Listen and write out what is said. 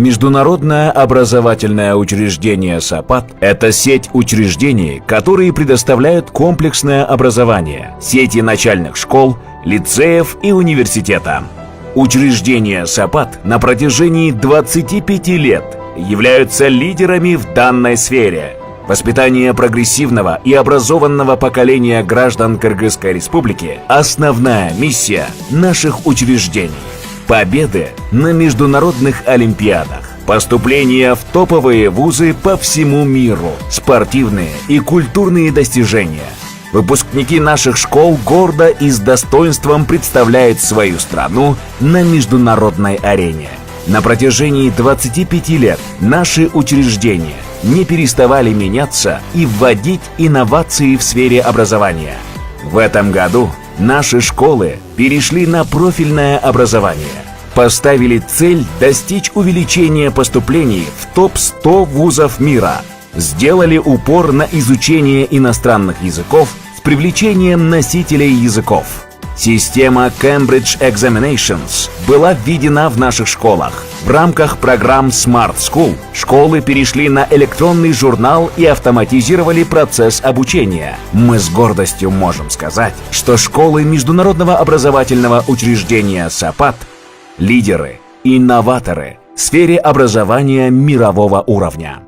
Международное образовательное учреждение САПАТ – это сеть учреждений, которые предоставляют комплексное образование, сети начальных школ, лицеев и университета. Учреждения САПАТ на протяжении 25 лет являются лидерами в данной сфере. Воспитание прогрессивного и образованного поколения граждан Кыргызской Республики – основная миссия наших учреждений. Победы на международных олимпиадах, поступления в топовые вузы по всему миру, спортивные и культурные достижения. Выпускники наших школ гордо и с достоинством представляют свою страну на международной арене. На протяжении 25 лет наши учреждения не переставали меняться и вводить инновации в сфере образования. В этом году наши школы перешли на профильное образование, поставили цель достичь увеличения поступлений в топ-100 вузов мира, сделали упор на изучение иностранных языков с привлечением носителей языков. Система Cambridge Examinations была введена в наших школах. В рамках программ Smart School школы перешли на электронный журнал и автоматизировали процесс обучения. Мы с гордостью можем сказать, что школы Международного образовательного учреждения САПАТ – лидеры, инноваторы в сфере образования мирового уровня.